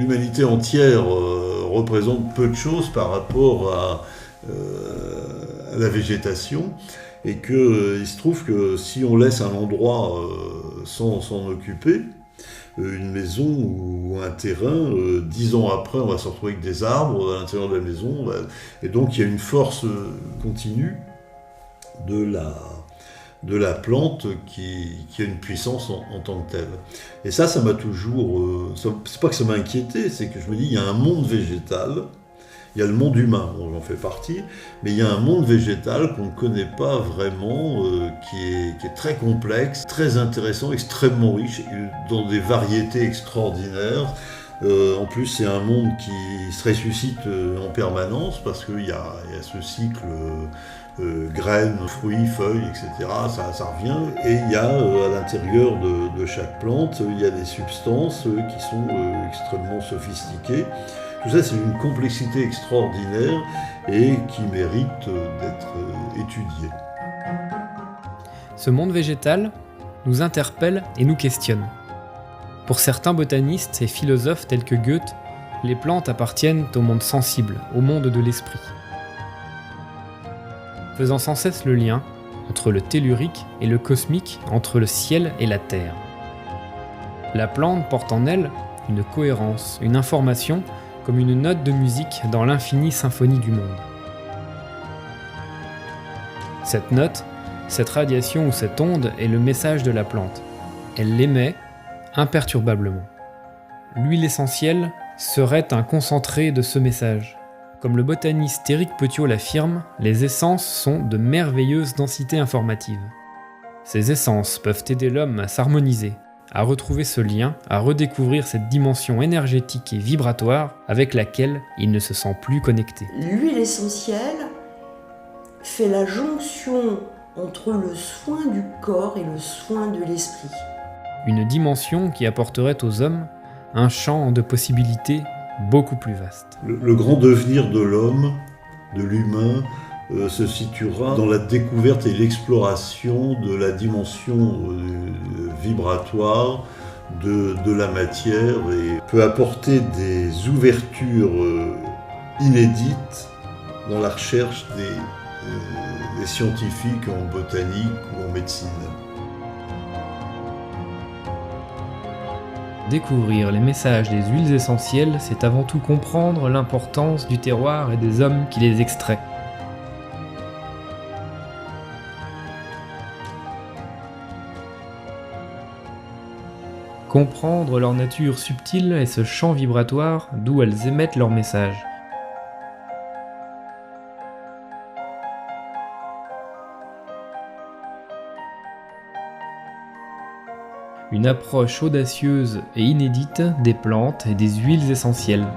l'humanité entière représente peu de choses par rapport à la végétation, et qu'il se trouve que si on laisse un endroit sans s'en occuper, une maison ou un terrain, 10 ans après, on va se retrouver avec des arbres à l'intérieur de la maison, et donc il y a une force continue de la plante qui a une puissance en tant que telle. Et ça m'a toujours... c'est pas que ça m'a inquiété, c'est que je me dis, il y a un monde végétal, il y a le monde humain, dont j'en fais partie, mais il y a un monde végétal qu'on ne connaît pas vraiment, qui est très complexe, très intéressant, extrêmement riche, dans des variétés extraordinaires. En plus, c'est un monde qui se ressuscite en permanence, parce qu'il y a ce cycle graines, fruits, feuilles, etc. Ça revient. Et il y a à l'intérieur de chaque plante, il y a des substances qui sont extrêmement sophistiquées. Tout ça, c'est une complexité extraordinaire et qui mérite d'être étudiée. Ce monde végétal nous interpelle et nous questionne. Pour certains botanistes et philosophes tels que Goethe, les plantes appartiennent au monde sensible, au monde de l'esprit. Faisant sans cesse le lien entre le tellurique et le cosmique, entre le ciel et la terre. La plante porte en elle une cohérence, une information, comme une note de musique dans l'infinie symphonie du monde. Cette note, cette radiation ou cette onde est le message de la plante. Elle l'émet imperturbablement. L'huile essentielle serait un concentré de ce message. Comme le botaniste Éric Petiot l'affirme, les essences sont de merveilleuses densités informatives. Ces essences peuvent aider l'homme à s'harmoniser, à retrouver ce lien, à redécouvrir cette dimension énergétique et vibratoire avec laquelle il ne se sent plus connecté. L'huile essentielle fait la jonction entre le soin du corps et le soin de l'esprit. Une dimension qui apporterait aux hommes un champ de possibilités beaucoup plus vaste. Le grand devenir de l'homme, de l'humain, se situera dans la découverte et l'exploration de la dimension vibratoire de la matière, et peut apporter des ouvertures inédites dans la recherche des scientifiques en botanique ou en médecine. Découvrir les messages des huiles essentielles, c'est avant tout comprendre l'importance du terroir et des hommes qui les extraient. Comprendre leur nature subtile et ce champ vibratoire d'où elles émettent leur message. Une approche audacieuse et inédite des plantes et des huiles essentielles.